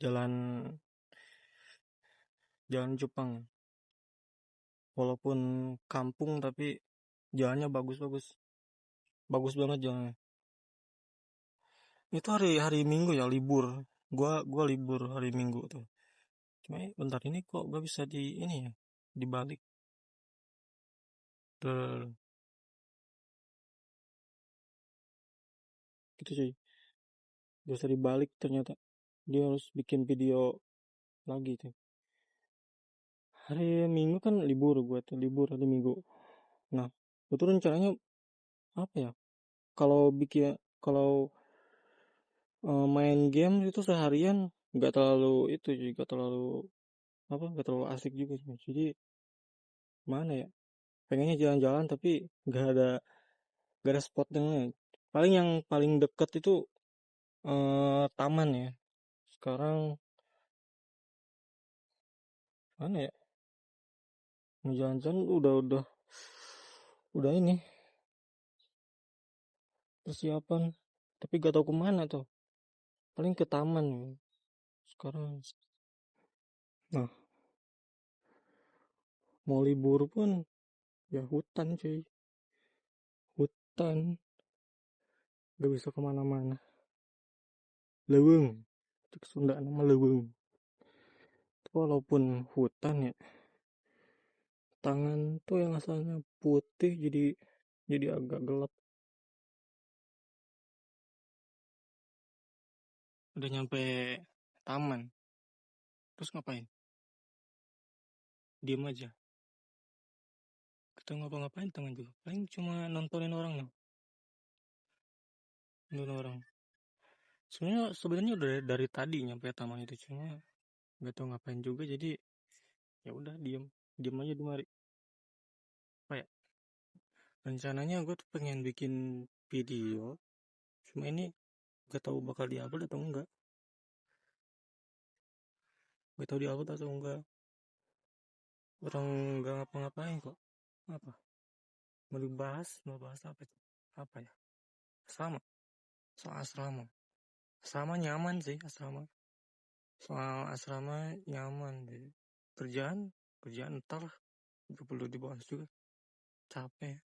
jalan jalan Jepang. Walaupun kampung tapi jalannya bagus banget jalannya. Itu hari Minggu ya, libur. Gua libur hari Minggu tuh. Cuma bentar ini kok gak bisa di ini ya, dibalik. Gitu sih. Bisa dibalik ternyata. Dia harus bikin video lagi tuh. Hari Minggu kan libur, gua tuh libur hari Minggu. Nah, itu rencananya apa ya? Kalau main game itu seharian nggak terlalu itu juga terlalu nggak terlalu asik juga sih. Jadi mana ya? Pengennya jalan-jalan tapi nggak ada spotnya. Paling yang paling deket itu taman ya. Sekarang mana ya? Mau jalan-jalan udah ini persiapan. Tapi gak tahu kemana tuh. Paling ke taman sekarang. Nah, mau libur pun ya hutan cuy. Hutan gak bisa kemana-mana. Leweng. Itu Sunda nama leweng. Walaupun hutan ya, tangan tuh yang asalnya putih jadi agak gelap. Udah nyampe taman, terus ngapain? Diem aja. Kita ngapa-ngapain teman juga. Paling cuma nontonin orang loh. Nonton orang. Sebenarnya udah dari tadi nyampe taman itu, cuma nggak tahu ngapain juga, jadi ya udah diem aja di mari. Apa ya? Rencananya gue tuh pengen bikin video, cuma ini gak tahu bakal diupload atau enggak. Gak tahu diupload atau enggak. Orang nggak ngapa-ngapain kok. Apa? Mau bahas apa itu? Apa ya? Asrama. Soal asrama. Asrama nyaman sih asrama. Soal asrama nyaman deh. Kerjaan ntar gak perlu dibahas juga. Capek.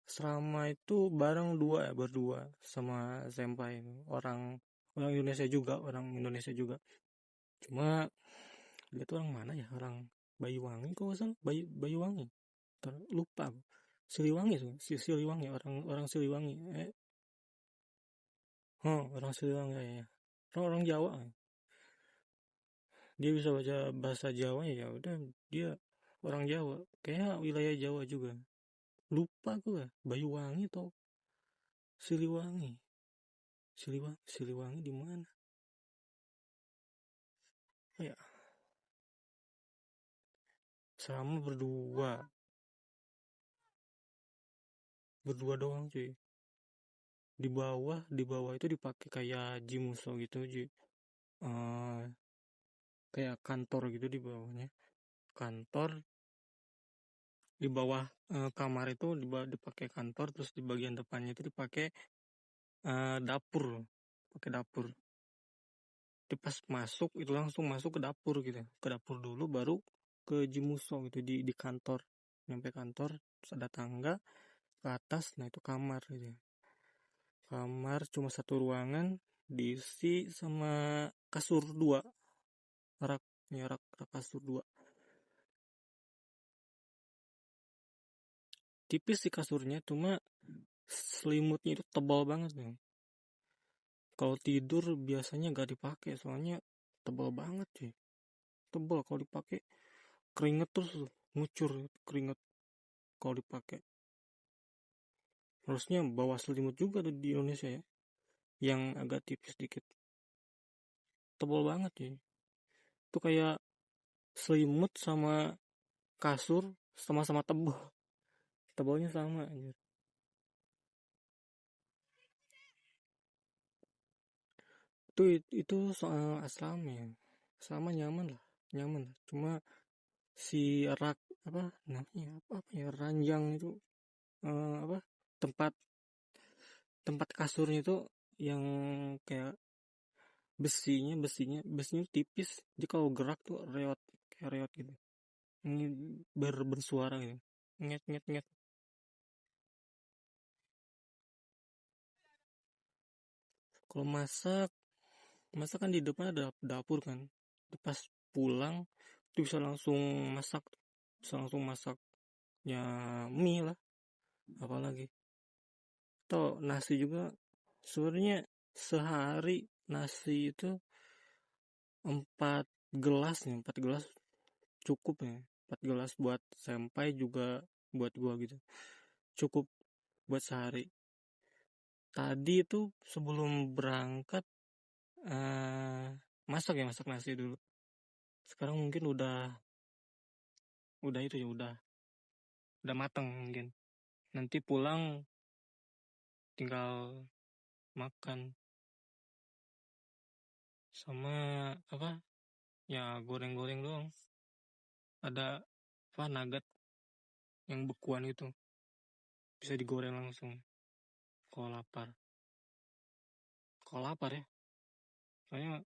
Asrama itu bareng berdua sama senpai orang Indonesia juga. Cuma dia tuh orang mana ya? Orang Banyuwangi kok nggak salah. Banyuwangi. Lupa aku. Siliwangi tuh, Siliwangi, orang Siliwangi. Orang Siliwangi ya. Orang Jawa. Dia bisa baca bahasa Jawa ya udah dia orang Jawa. Kayak wilayah Jawa juga. Lupa gue, Banyuwangi atau Siliwangi. Siliwangi di mana? Oh ya, selama berdua doang cuy. Di bawah itu dipakai kayak jimuso gitu cuy. Kayak kantor gitu di bawahnya. Kantor di bawah kamar itu dipakai kantor, terus di bagian depannya itu dipakai dapur. Pakai dapur. Jadi pas masuk itu langsung masuk ke dapur gitu. Ke dapur dulu baru ke jimuso gitu di kantor. Nyampe kantor terus ada tangga ke atas, nah itu kamar gitu. Kamar cuma satu ruangan diisi sama kasur dua. Rak kasur dua. Tipis sih kasurnya, cuma selimutnya itu tebal banget nih. Kalau tidur biasanya gak dipakai soalnya tebal banget sih. Tebal kalau dipakai keringet terus ngucur keringet kalau dipakai. Harusnya bawa selimut juga tuh di Indonesia ya, yang agak tipis dikit. Tebal banget ya. Itu kayak selimut sama kasur sama-sama tebal. Tebalnya sama anjir. Itu soal asrama ya. Asrama nyaman lah. Cuma si rak apa namanya apa ya ranjang itu apa tempat tempat kasurnya itu yang kayak besinya tipis, jadi kalau gerak tuh reot, kayak reot gitu. Ini bersuara gitu, nget nget nget. Kalau masak kan di depan ada dapur kan. Pas pulang tuh bisa langsung masak, bisa langsung masaknya mie lah, apalagi. Atau nasi juga, sebenarnya sehari nasi itu 4 gelas nih, 4 gelas cukup ya. 4 gelas buat sampai juga buat gua gitu. Cukup buat sehari. Tadi itu sebelum berangkat eh masak nasi dulu. Sekarang mungkin udah itu ya, udah mateng mungkin. Nanti pulang tinggal makan sama apa? Ya goreng-goreng doang. Ada apa nugget yang bekuan itu, bisa digoreng langsung kalau lapar. Kalau lapar ya. Soalnya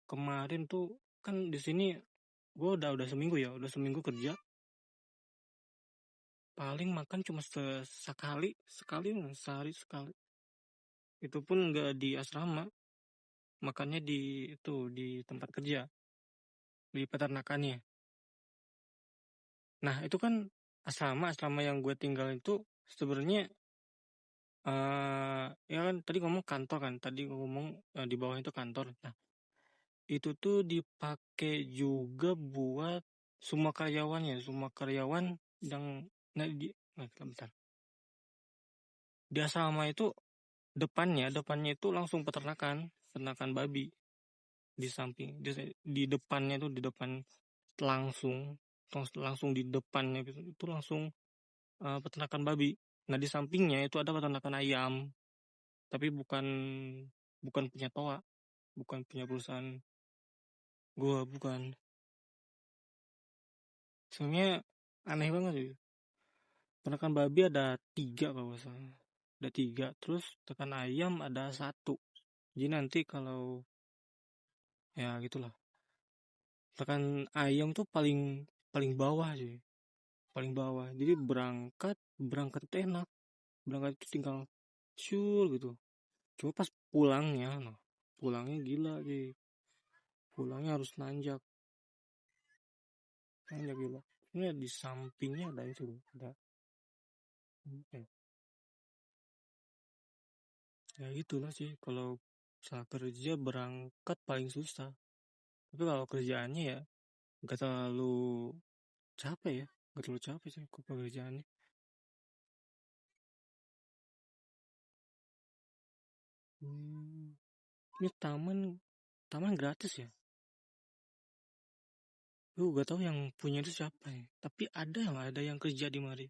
kemarin tuh kan di sini gue udah seminggu ya, udah seminggu kerja. Paling makan cuma sekali, sehari sekali. Itu pun nggak di asrama, makannya di itu di tempat kerja, di peternakannya. Nah itu kan asrama yang gue tinggal itu sebenarnya ya kan tadi ngomong kantor kan, tadi ngomong di bawah itu kantor. Nah itu tuh dipakai juga buat semua karyawan yang nah, bentar. Di asrama itu depannya itu langsung peternakan babi. Di samping di depannya itu, di depan langsung langsung di depannya gitu, itu langsung peternakan babi. Nah di sampingnya itu ada peternakan ayam, tapi bukan bukan punya Toa, bukan punya perusahaan gua, bukan. Soalnya aneh banget sih. Peternakan babi ada 3 kalau nggak salah, ada 3, terus peternakan ayam ada 1. Jadi nanti kalau ya gitulah, peternakan ayam tuh paling paling bawah sih, paling bawah. Jadi berangkat itu enak, berangkat itu tinggal syur gitu. Cuma pas pulangnya, nah pulangnya gila sih, pulangnya harus nanjak gila. Ini di sampingnya ada itu, ada ya itulah sih. Kalau saat kerja berangkat paling susah, tapi kalau kerjaannya ya gak terlalu capek ya, gak terlalu capek sih kalau pekerjaannya. hmm, ini taman gratis ya. Lu gak tahu yang punya itu siapa ya, tapi ada yang kerja di mari.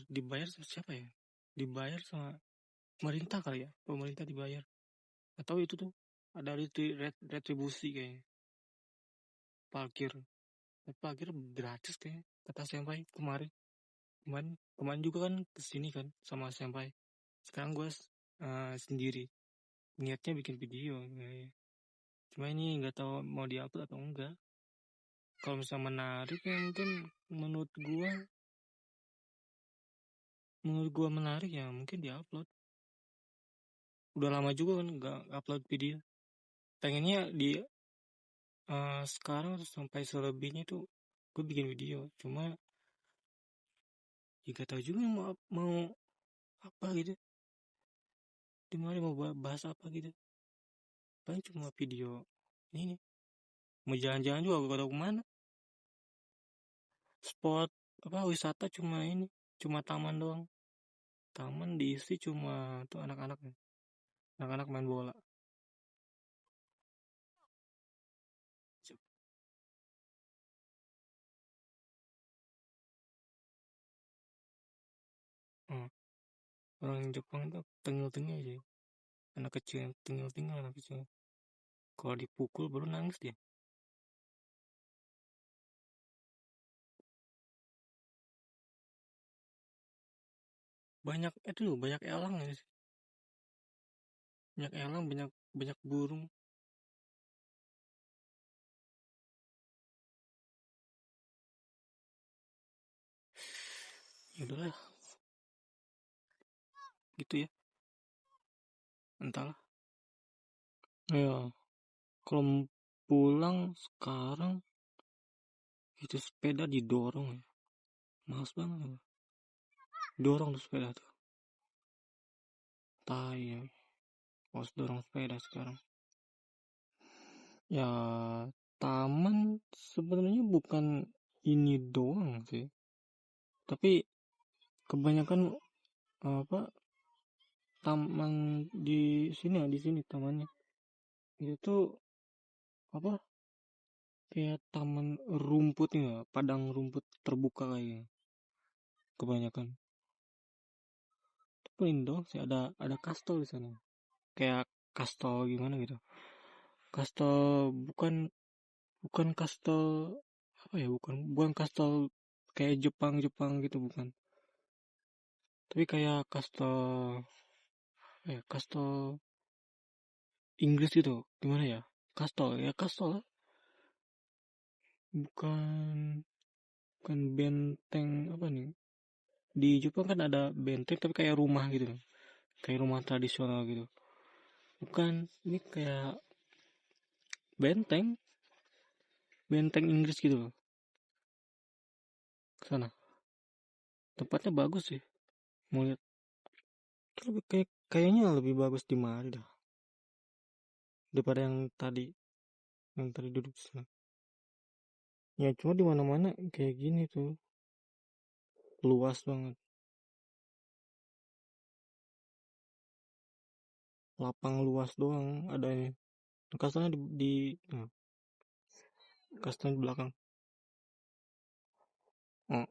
Dibayar sama siapa ya, dibayar sama pemerintah kali ya, pemerintah dibayar atau itu tuh ada retribusi kayaknya. Parkir, parkir gratis kayaknya kata senpai kemarin. Kemarin juga kan kesini kan sama senpai. Sekarang gue sendiri, niatnya bikin video kayaknya. Cuma ini nggak tahu mau diupload atau enggak. Kalau misalnya menarik ya mungkin, menurut gua menarik ya mungkin diupload. Udah lama juga kan nggak upload video. Pengennya di sekarang sampai selebihnya tuh gue bikin video. Cuma ya gak tahu juga mau apa gitu. Dimana mau bahas apa gitu. Paling cuma video ini. Mau jalan-jalan juga gak tahu kemana. Spot apa wisata cuma ini, cuma taman doang. Taman diisi cuma tuh anak-anak main bola. Hmm. Orang Jepang tuh tengil-tengil aja. Anak kecil yang tengil-tengil, anak kecil. Kalau dipukul baru nangis dia. Banyak itu loh, banyak elang ya sih. Banyak elang, banyak banyak burung. Udah lah, gitu ya. Entahlah. Ya, kalau pulang sekarang itu sepeda didorong ya. Males banget. Dorong tuh sepeda tuh. Tai ya. Harus dorong sepeda sekarang. Ya, taman sebenarnya bukan ini doang sih. Tapi kebanyakan apa taman di sini tamannya. Itu tuh apa kayak taman rumput ya, padang rumput terbuka kayaknya. Kebanyakan. Tapi ini doang sih ada kastel di sana. Kayak kastel gimana gitu. Kastel bukan bukan kastel apa ya, bukan kastel kayak Jepang gitu, bukan, tapi kayak kastel kastel Inggris gitu, gimana ya, kastel lah. Bukan bukan benteng apa nih, di Jepang kan ada benteng tapi kayak rumah gitu, kayak rumah tradisional gitu. Bukan, ini kayak benteng benteng Inggris gitu loh. Sana tempatnya bagus sih, mau lihat. Tapi kayaknya lebih bagus di Mari dah daripada yang tadi duduk di sana. Ya cuma di mana-mana kayak gini tuh, luas banget, lapang luas doang adanya. Kasarnya nah, kasarnya di belakang. Oh,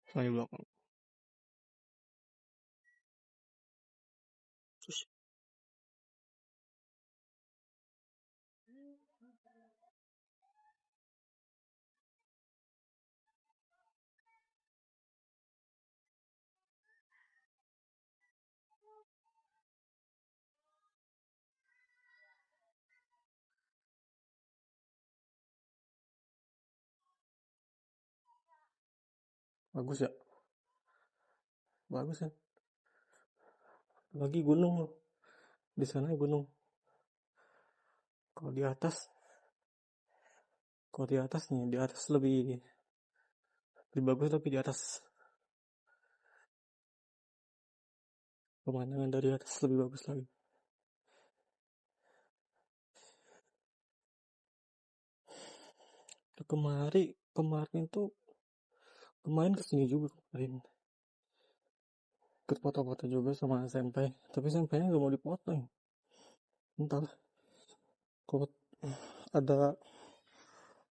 kasarnya di belakang. Terus bagus ya, bagus ya. Lagi gunung loh, di sana gunung. Kalau di atas, kalau di atas nih, di atas lebih bagus, tapi di atas pemandangan dari atas lebih bagus lagi. Kemarin tuh kemarin kesini juga kemarin, ikut foto-foto juga sama SMP, tapi SMP-nya gak mau dipotong. Entahlah, kalau ada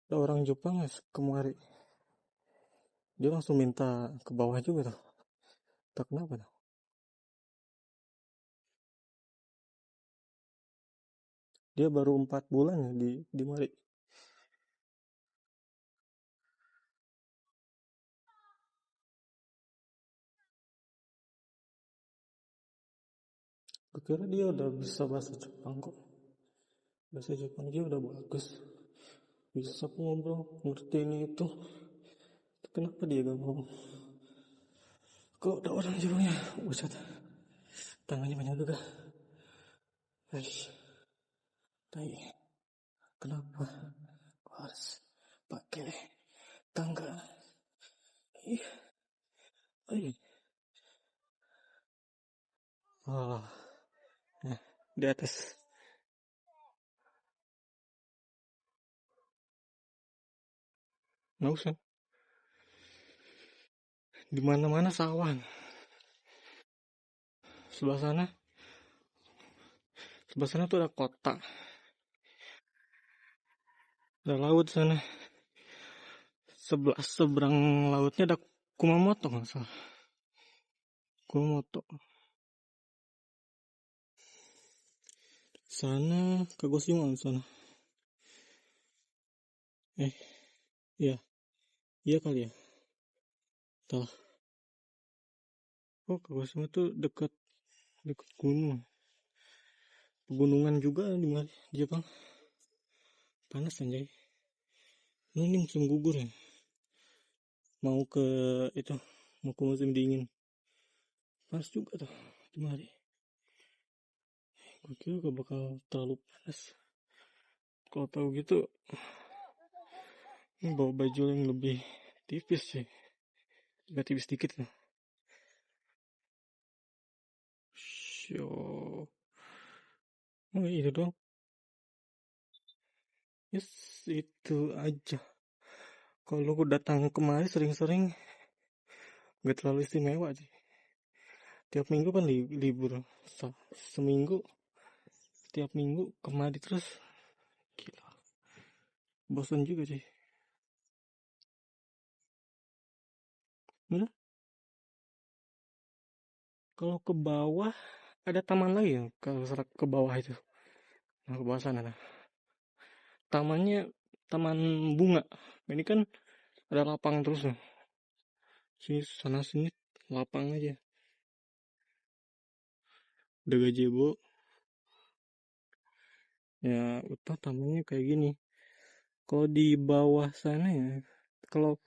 ada orang Jepang ya kemari, dia langsung minta ke bawah juga tuh, tak kenapa tuh. Dia baru 4 bulan ya di Mari. Gue kira dia udah bisa bahasa Jepang kok, bahasa Jepang dia udah bagus, bisa ngobrol, ngerti ini itu. Kenapa dia gak mau? Kok ada orang Jepangnya, buset, tangannya banyak juga. Eish, tai, kenapa harus pakai tangga? Ih, ih. Oh, nah, di atas nggak usah, di mana-mana sawah. sebelah sana Sebelah sana tuh ada kota, ada laut sana. Seberang lautnya ada Kumamoto, nggak salah. Kumamoto. Sana Kagoshima sana. Eh, iya, iya kali ya. Tahu. Oh, Kagoshima tuh dekat dekat gunung. Pegunungan juga di Jepang. Panas anjay. Ini musim gugur ya. mau ke itu, mau ke musim dingin. Panas juga tuh kemari. Gue kira gak bakal terlalu panas. Kalau tahu gitu, bawa baju yang lebih tipis sih. Agak tipis dikit lah. Syo. Oh itu dong. Yes, itu aja. Kalau gue datang kemari sering-sering, gak terlalu istimewa sih. Tiap minggu kan libur. Seminggu, tiap minggu kemari terus. Gila. Bosan juga sih. Bener? Kalau ke bawah ada taman lagi ya. Kalau ke bawah itu, nah ke bawah sana. Nah. Tamannya taman bunga. Ini kan ada lapang terus nih. Sini sana sini lapang aja. Ada gazebo. Ya udah tamannya kayak gini. Kalau di bawah sana ya, kalau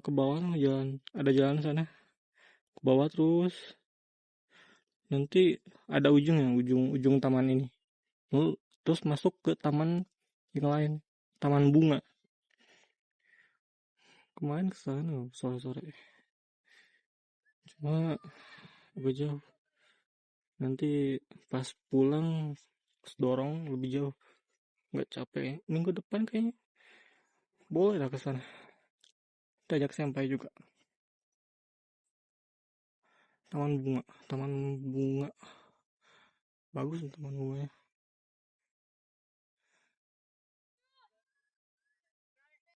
ke bawah tuh jalan, ada jalan sana ke bawah terus nanti ada ujungnya, ujung taman ini. Lalu terus masuk ke taman yang lain, taman bunga. Kemarin ke sana sore-sore. Cuma agak jauh. Nanti pas pulang dorong lebih jauh. Nggak capek. Minggu depan kayaknya boleh lah ke sana. Kita ajak sampai juga. Taman bunga, taman bunga. Bagus taman bunganya.